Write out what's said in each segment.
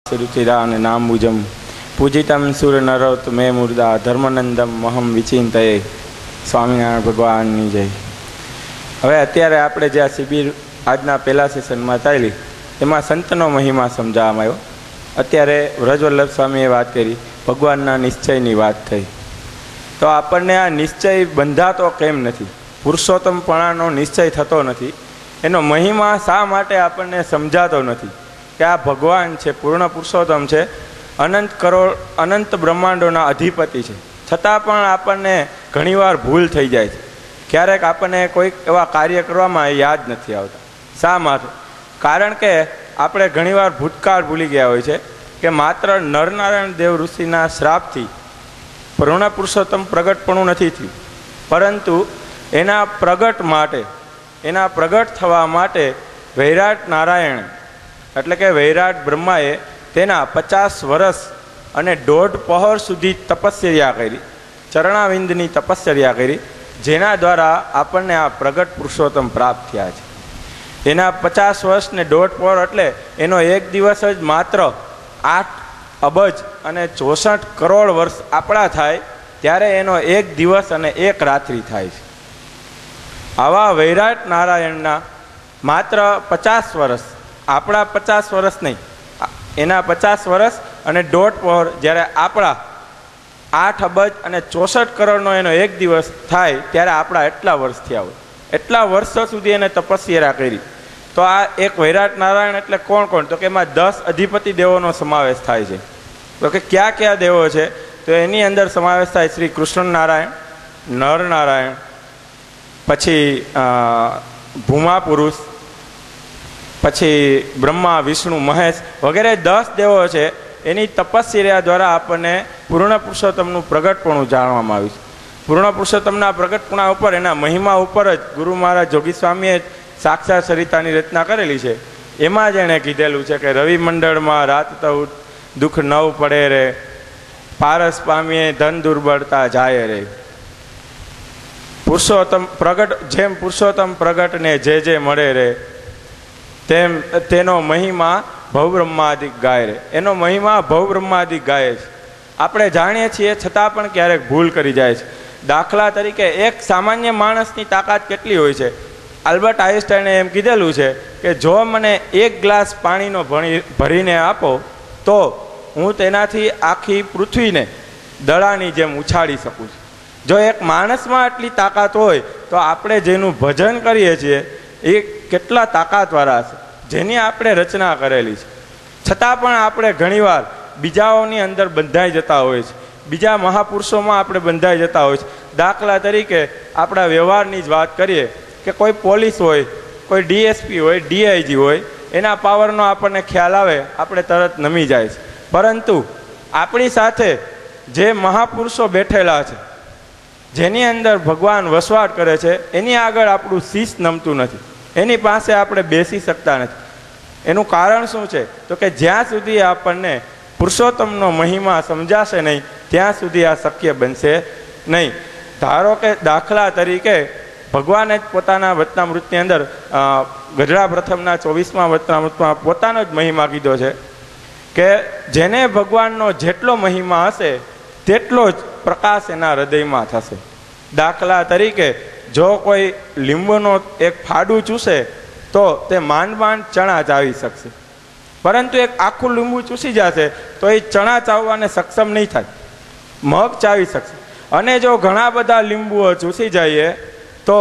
रुचिरा અને નામબુજમ પૂજિતમ સુર નરોત મે મુર્દા ધર્મનંદમ મહમ વિચિંતયે સ્વામિનારાયણ ભગવાનની જય। હવે અત્યારે આપણે જે આ શિબિર આજના પહેલા સેશનમાં ચાલી એમાં સંતનો મહિમા સમજાવવામાં આવ્યો। અત્યારે વ્રજવલ્લભ સ્વામીએ વાત કરી, ભગવાનના નિશ્ચયની વાત થઈ, તો આપણને આ નિશ્ચય બંધાતો કેમ નથી? પુરુષોત્તમપણાનો નિશ્ચય થતો નથી, એનો મહિમા શા માટે આપણને સમજાતો નથી? કે આ ભગવાન છે, પૂર્ણ પુરુષોત્તમ છે, અનંત કરોડ અનંત બ્રહ્માંડોના અધિપતિ છે, છતાં પણ આપણને ઘણીવાર ભૂલ થઈ જાય છે। ક્યારેક આપણને કોઈક એવા કાર્ય કરવામાં યાદ નથી આવતા। શા માટે? કારણ કે આપણે ઘણીવાર ભૂતકાળ ભૂલી ગયા હોય છે કે માત્ર નરનારાયણ દેવ ઋષિના શ્રાપથી પૂર્ણ પુરુષોત્તમ પ્રગટપણું નથી થયું, પરંતુ એના પ્રગટ માટે, એના પ્રગટ થવા માટે વૈરાટ નારાયણ એટલે કે વૈરાટ બ્રહ્માએ તેના 50 વર્ષ અને 1.5 પહોર સુધી તપશ્ચર્યા કરી, ચરણાવિંદની તપશ્ચર્યા કરી, જેના દ્વારા આપણને આ પ્રગટ પુરુષોત્તમ પ્રાપ્ત થયા છે। એના 50 વર્ષ ને 1.5 પહોર એટલે એનો એક દિવસ જ માત્ર 8 અબજ અને 64 કરોડ વર્ષ આપણા થાય, ત્યારે એનો એક દિવસ અને એક રાત્રિ થાય છે। આવા વૈરાટ નારાયણના માત્ર 50 વર્ષ, આપણા 50 વર્ષ નહીં, એના 50 વર્ષ અને 1.5 પહોર, જ્યારે આપણા 8 અબજ અને 64 કરોડનો એનો એક દિવસ થાય, ત્યારે આપણા એટલા વર્ષ થયા હોય, એટલા વર્ષો સુધી એને તપસ્યા કરી। તો આ એક વૈરાટ નારાયણ એટલે કોણ કોણ? તો કે એમાં 10 અધિપતિ દેવોનો સમાવેશ થાય છે। તો કે કયા કયા દેવો છે? તો એની અંદર સમાવેશ થાય શ્રી કૃષ્ણ નારાયણ, નર નારાયણ, પછી ભૂમા પુરુષ, પછી બ્રહ્મા, વિષ્ણુ, મહેશ વગેરે 10 દેવો છે। એની તપસ્યા દ્વારા આપણને પૂર્ણ પુરુષોત્તમનું પ્રગટપણું જાણવામાં આવ્યું છે। પૂર્ણ પુરુષોત્તમના પ્રગટપણા ઉપર, એના મહિમા ઉપર જ ગુરુ મહારાજ જોગી સ્વામીએ સાક્ષાત સરિતાની રચના કરેલી છે। એમાં જ એણે કીધેલું છે કે રવિ મંડળમાં રાત તો દુઃખ નવ પડે રે, પારસ પામીએ ધન દુર્બળતા જાય રે। પુરુષોત્તમ પ્રગટ, જેમ પુરુષોત્તમ પ્રગટને જે મળે રે, તેમ તેનો મહિમા ભવબ્રહ્માદિક ગાય રે। એનો મહિમા ભવબ્રહ્માદિક ગાય છે। આપણે જાણીએ છીએ છતાં પણ ક્યારેક ભૂલ કરી જાય છે। દાખલા તરીકે એક સામાન્ય માણસની તાકાત કેટલી હોય છે? આલ્બર્ટ આઇન્સ્ટાઈને એમ કીધેલું છે કે જો મને 1 ગ્લાસ પાણીનો ભરીને આપો તો હું તેનાથી આખી પૃથ્વીને દડાની જેમ ઉછાળી શકું છું। જો એક માણસમાં આટલી તાકાત હોય તો આપણે જેનું ભજન કરીએ છીએ એ કેટલા તાકાતવાળા છે, જેની આપણે રચના કરેલી છે, છતાં પણ આપણે ઘણીવાર બીજાઓની અંદર બંધાઈ જતા હોય છે, બીજા મહાપુરુષોમાં આપણે બંધાઈ જતા હોય છે। દાખલા તરીકે આપણા વ્યવહારની જ વાત કરીએ કે કોઈ પોલીસ હોય, કોઈ ડીએસપી હોય, ડીઆઈજી હોય, એના પાવરનો આપણને ખ્યાલ આવે, આપણે તરત નમી જાય છે, પરંતુ આપણી સાથે જે મહાપુરુષો બેઠેલા છે, જેની અંદર ભગવાન વસવાટ કરે છે, એની આગળ આપણું શીશ નમતું નથી, એની પાસે આપણે બેસી શકતા નથી। એનું કારણ શું છે? તો કે જ્યાં સુધી આપણને પુરુષોત્તમનો મહિમા સમજાશે નહીં, ત્યાં સુધી આ શક્ય બનશે નહીં। ધારો કે દાખલા તરીકે ભગવાને જ પોતાના વચનામૃતની અંદર ગઢડા પ્રથમના 24મા વચનામૃતમાં પોતાનો જ મહિમા કીધો છે કે જેને ભગવાનનો જેટલો મહિમા હશે તેટલો જ પ્રકાશ એના હૃદયમાં થશે। દાખલા તરીકે જો કોઈ લીંબુનો એક ફાડું ચૂસે તો તે માંડ ચણા ચાવી શકશે, પરંતુ એક આખું લીંબુ ચૂસી જશે તો એ ચણા ચાવવાને સક્ષમ નહીં થાય, મગ ચાવી શકશે। અને જો ઘણા બધા લીંબુઓ ચૂસી જઈએ તો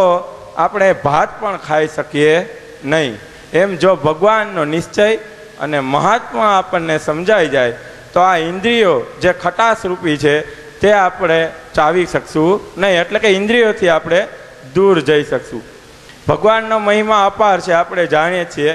આપણે ભાત પણ ખાઈ શકીએ નહીં। એમ જો ભગવાનનો નિશ્ચય અને મહાત્મા આપણને સમજાઈ જાય તો આ ઇન્દ્રિયો જે ખટાશરૂપી છે તે આપણે ચાવી શકશું નહીં, એટલે કે ઇન્દ્રિયોથી આપણે દૂર જઈ શકશું। ભગવાનનો મહિમા અપાર છે, આપણે જાણીએ છીએ।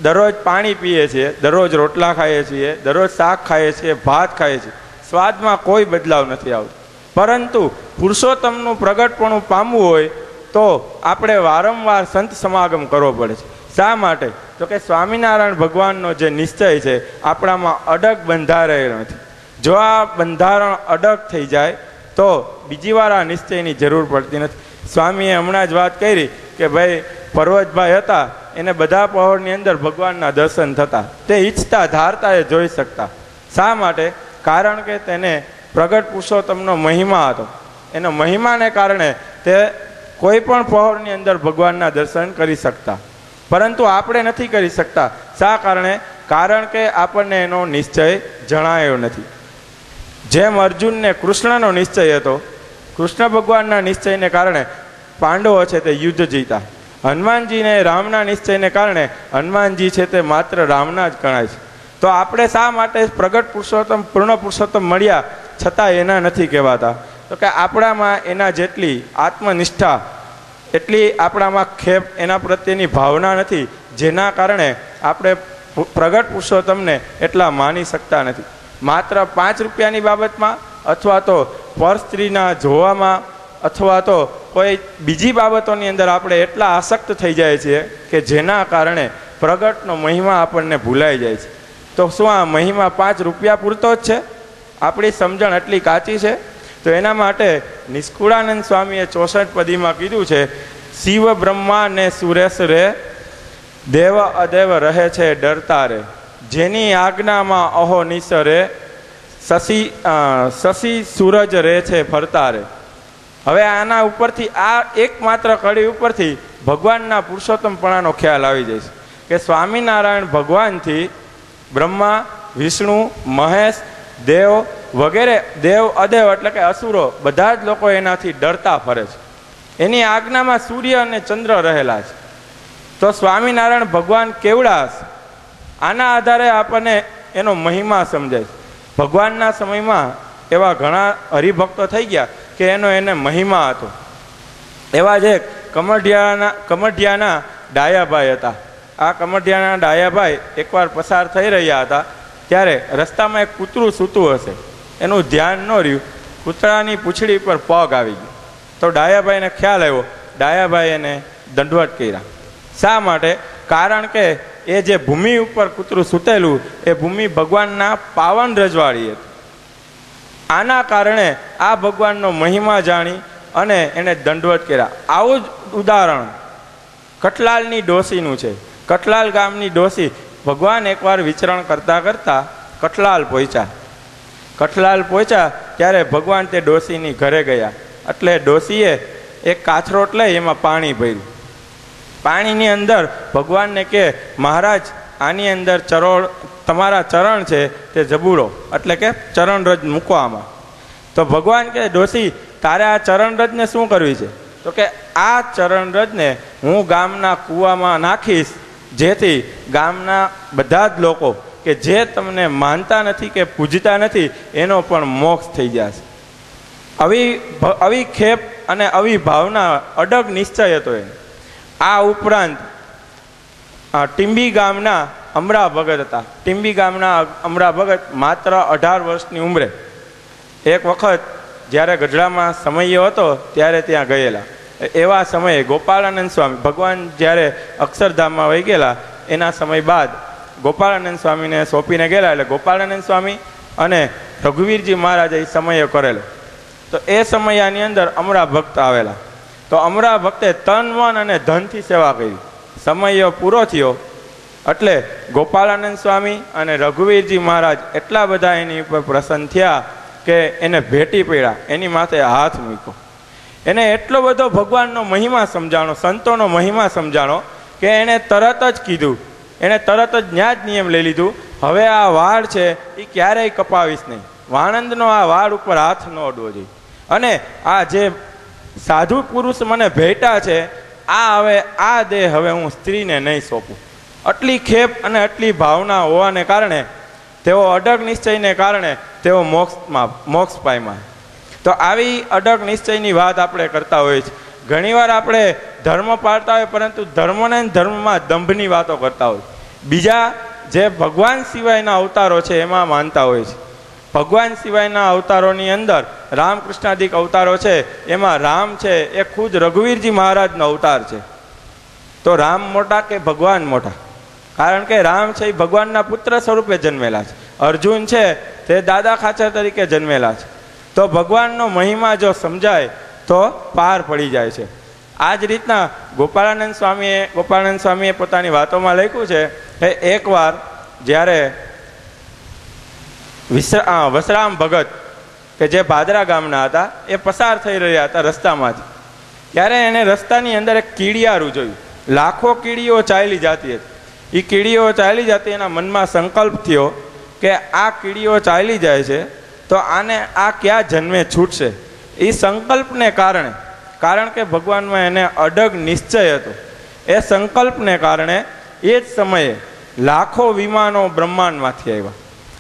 દરરોજ પાણી પીએ છીએ, દરરોજ રોટલા ખાઈએ છીએ, દરરોજ શાક ખાઈએ છીએ, ભાત ખાઈએ છીએ, સ્વાદમાં કોઈ બદલાવ નથી આવતો, પરંતુ પુરુષોત્તમનું પ્રગટપણું પામવું હોય તો આપણે વારંવાર સંત સમાગમ કરવો પડે છે। શા માટે? તો કે સ્વામિનારાયણ ભગવાનનો જે નિશ્ચય છે આપણામાં અડગ બંધારેલો નથી। જો આ બંધારણ અડગ થઈ જાય તો બીજી વાર આ નિશ્ચયની જરૂર પડતી નથી। સ્વામીએ હમણાં જ વાત કરી કે ભાઈ પર્વતભાઈ હતા એને બધા પહોળની અંદર ભગવાનના દર્શન થતા, તે ઈચ્છતા ધારતા એ જોઈ શકતા. શા માટે? કારણ કે તેને પ્રગટ પુરુષોત્તમનો મહિમા હતો. એનો મહિમાને કારણે તે કોઈ પણ પહોળની અંદર ભગવાનના દર્શન કરી શકતા. પરંતુ આપણે નથી કરી શકતા. શા કારણે? કારણ કે આપણને એનો નિશ્ચય જણાયો નથી. જેમ અર્જુનને કૃષ્ણનો નિશ્ચય હતો, કૃષ્ણ ભગવાનના નિશ્ચયને કારણે પાંડવો છે તે યુદ્ધ જીતા. હનુમાનજીને રામના નિશ્ચયને કારણે હનુમાનજી છે તે માત્ર રામના જ ગણાય છે. તો આપણે શા માટે પ્રગટ પુરુષોત્તમ પૂર્ણ પુરુષોત્તમ મળ્યા છતાં એના નથી કહેવાતા? તો કે આપણામાં એના જેટલી આત્મનિષ્ઠા, એટલી આપણામાં ખેપ, એના પ્રત્યેની ભાવના નથી, જેના કારણે આપણે પ્રગટ પુરુષોત્તમને એટલા માની શકતા નથી. માત્ર 5 રૂપિયાની બાબતમાં અથવા તો પર સ્ત્રીના જોવામાં અથવા તો કોઈ બીજી બાબતોની અંદર આપણે એટલા આસક્ત થઈ જાય છીએ કે જેના કારણે પ્રગટનો મહિમા આપણને ભૂલાઈ જાય છે. તો શું આ મહિમા 5 રૂપિયા પૂરતો જ છે? આપણી સમજણ એટલી કાચી છે? તો એના માટે નિષ્કુળાનંદ સ્વામીએ 64 પદીમાં કીધું છે, શિવ બ્રહ્મા ને સુરેશ રે, દેવ અદેવ રહે છે ડરતા રે, જેની આજ્ઞામાં અહો નિસરે, શશી સૂરજ રહે છે ફરતા રે. હવે આના ઉપરથી, આ એકમાત્ર કડી ઉપરથી ભગવાનના પુરુષોત્તમપણાનો ખ્યાલ આવી જાય છે કે સ્વામિનારાયણ ભગવાનથી બ્રહ્મા, વિષ્ણુ, મહેશ, દેવ વગેરે, દેવ અદેવ એટલે કે અસુરો, બધા જ લોકો એનાથી ડરતા ફરે છે. એની આજ્ઞામાં સૂર્ય અને ચંદ્ર રહેલા છે. તો સ્વામિનારાયણ ભગવાન કેવડા છે? આના આધારે આપણને એનો મહિમા સમજાય છે. ભગવાનના સમયમાં એવા ઘણા હરિભક્તો થઈ ગયા કે એને મહિમા હતો. એવા જ એક કમઢિયાના ડાયાભાઈ હતા. આ કમઢિયાના ડાયાભાઈ એકવાર પસાર થઈ રહ્યા હતા, ત્યારે રસ્તામાં એક કૂતરું સૂતું હશે, એનું ધ્યાન ન રહ્યું, કૂતરાની પૂંછડી પર પગ આવી ગયો. તો ડાયાભાઈને ખ્યાલ આવ્યો, ડાયાભાઈ એને દંડવત કર્યા. શા માટે? કારણ કે એ જે ભૂમિ ઉપર કૂતરું સૂતેલું એ ભૂમિ ભગવાનના પાવન રજવાડી હતી. આના કારણે આ ભગવાનનો મહિમા જાણી અને એને દંડવત કર્યા. આવું જ ઉદાહરણ કઠલાલની ડોસીનું છે. કઠલાલ ગામની ડોસી ભગવાન એકવાર વિચરણ કરતાં કરતાં કઠલાલ પહોંચ્યા ત્યારે ભગવાન તે ડોસીની ઘરે ગયા. એટલે ડોસીએ એક કાથરોટ લઈ એમાં પાણી ભર્યું. પાણીની અંદર ભગવાનને કે, મહારાજ આની અંદર તમારા ચરણ છે તે જબુરો, એટલે કે ચરણરજ મૂકો આમાં. તો ભગવાન કે, ડોસી તારે આ ચરણરજને શું કરવી છે? તો કે આ ચરણરજને હું ગામના કૂવામાં નાખીશ, જેથી ગામના બધા જ લોકો કે જે તમને માનતા નથી કે પૂજતા નથી એનો પણ મોક્ષ થઈ જશે. આવી ખેપ અને આવી ભાવના, અડગ નિશ્ચય હતો એને. આ ઉપરાંત ટીંબી ગામના અમરા ભગત હતા. ટીંબી ગામના અમરા ભગત માત્ર 18 વર્ષની ઉંમરે એક વખત જ્યારે ગઢડામાં સમયો હતો ત્યારે ત્યાં ગયેલા. એવા સમયે ગોપાળાનંદ સ્વામી, ભગવાન જ્યારે અક્ષરધામમાં વહી ગયેલા એના સમય બાદ ગોપાળાનંદ સ્વામીને સોંપીને ગયેલા, એટલે ગોપાળાનંદ સ્વામી અને રઘુવીરજી મહારાજે સમયો કરેલો. તો એ સમયાની અંદર અમરા ભક્ત આવેલા. તો અમરા ભક્તે તન, મન અને ધનથી સેવા કરી. સમયો પૂરો થયો એટલે ગોપાળાનંદ સ્વામી અને રઘુવીરજી મહારાજ એટલા બધા એની ઉપર પ્રસન્ન થયા કે એને ભેટી પડ્યા, એની માથે હાથ મૂક્યો. એને એટલો બધો ભગવાનનો મહિમા સમજાણો, સંતોનો મહિમા સમજાણો કે એણે તરત જ કીધું, એણે તરત જ ન્યા જ નિયમ લઈ લીધું, હવે આ વાળ છે એ ક્યારેય કપાવીશ નહીં. વાણંદનો આ વાળ ઉપર હાથ ન અડવો જોઈએ. અને આ જે સાધુ પુરુષ મને ભેટા છે, આ દેહ હવે હું સ્ત્રીને નહીં સોંપું. આટલી ખેપ અને આટલી ભાવના હોવાને કારણે, તેઓ અડગ નિશ્ચયને કારણે તેઓ મોક્ષ પામ્યા. તો આવી અડગ નિશ્ચયની વાત આપણે કરતા હોઈએ છીએ. ઘણીવાર આપણે ધર્મ પાળતા હોય, પરંતુ ધર્મમાં દંભની વાતો કરતા હોય. બીજા જે ભગવાન સિવાયના અવતારો છે એમાં માનતા હોય છે. ભગવાન સિવાયના અવતારોની અંદર રામકૃષ્ણાદિક અવતારો છે, એમાં રામ છે એ ખુદ રઘુવીરજી મહારાજનો અવતાર છે. તો રામ મોટા કે ભગવાન મોટા? કારણ કે રામ છે એ ભગવાનના પુત્ર સ્વરૂપે જન્મેલા છે. અર્જુન છે તે દાદા ખાચર તરીકે જન્મેલા છે. તો ભગવાનનો મહિમા જો સમજાય તો પાર પડી જાય છે. આ જ રીતના ગોપાળાનંદ સ્વામીએ પોતાની વાતોમાં લખ્યું છે કે એકવાર જ્યારે વસરામ ભગત કે જે ભાદરા ગામના હતા એ પસાર થઈ રહ્યા હતા રસ્તામાંથી, ત્યારે એને રસ્તાની અંદર એક કીડિયારું જોયું. લાખો કીડીઓ ચાલી જતી હતી. એ કીડીઓ ચાલી જતી, એના મનમાં સંકલ્પ થયો કે આ કીડીઓ ચાલી જાય છે તો આને આ ક્યાં જન્મે છૂટશે. એ સંકલ્પને કારણે, કારણ કે ભગવાનમાં એને અડગ નિશ્ચય હતો, એ સંકલ્પને કારણે એ જ સમયે લાખો વિમાનો બ્રહ્માંડમાંથી આવ્યા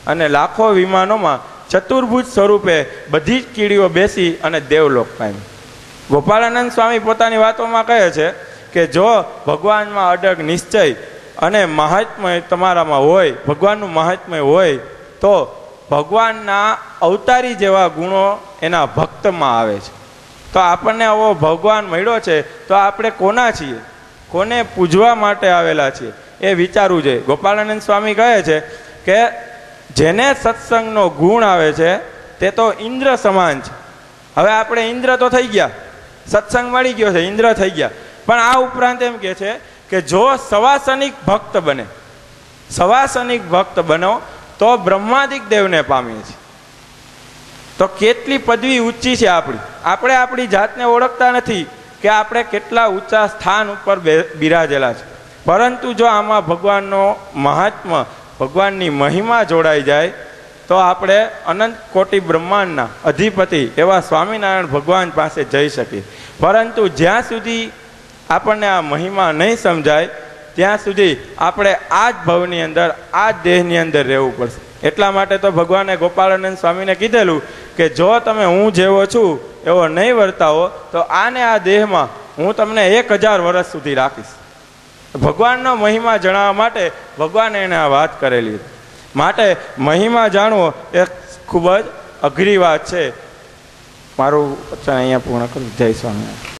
અને લાખો વિમાનોમાં ચતુર્ભુજ સ્વરૂપે બધી જ કીડીઓ બેસી અને દેવલોક પામી. ગોપાળાનંદ સ્વામી પોતાની વાતોમાં કહે છે કે જો ભગવાનમાં અડગ નિશ્ચય અને મહાત્મય તમારામાં હોય, ભગવાનનું મહાત્મય હોય, તો ભગવાનના અવતારી જેવા ગુણો એના ભક્તમાં આવે છે. તો આપણને આવો ભગવાન મળ્યો છે તો આપણે કોના છીએ, કોને પૂજવા માટે આવેલા છીએ, એ વિચારવું જોઈએ. ગોપાળાનંદ સ્વામી કહે છે કે જેને સત્સંગનો ગુણ આવે છે તે તો ઇન્દ્ર સમાન છે. હવે આપણે ઇન્દ્ર તો થઈ ગયા, સત્સંગ મળી ગયો છે, ઇન્દ્ર થઈ ગયા, પણ આ ઉપરાંત એમ કે છે કે જો સવાસનિક ભક્ત બને, સવાસનિક ભક્ત બનો તો બ્રહ્માદિક દેવને પામીએ છીએ. તો કેટલી પદવી ઊંચી છે આપણી. આપણે આપણી જાતને ઓળખતા નથી કે આપણે કેટલા ઊંચા સ્થાન ઉપર બિરાજેલા છે, પરંતુ જો આમાં ભગવાનનો મહાત્મા, ભગવાનની મહિમા જોડાઈ જાય તો આપણે અનંત કોટી બ્રહ્માંડના અધિપતિ એવા સ્વામિનારાયણ ભગવાન પાસે જઈ શકીએ. પરંતુ જ્યાં સુધી આપણને આ મહિમા નહીં સમજાય ત્યાં સુધી આપણે આ જ ભવની અંદર, આ જ દેહની અંદર રહેવું પડશે. એટલા માટે તો ભગવાને ગોપાળાનંદ સ્વામીને કીધેલું કે જો તમે હું જેવો છું એવો નહીં વર્તાવો તો આને આ દેહમાં હું તમને 1000 વર્ષ સુધી રાખીશ. ભગવાનનો મહિમા જણાવવા માટે ભગવાને એને આ વાત કરેલી. માટે મહિમા જાણવો એ ખૂબ જ અઘરી વાત છે. મારું વચન અહીંયા પૂર્ણ કરું. જય સ્વામિનારાયણ.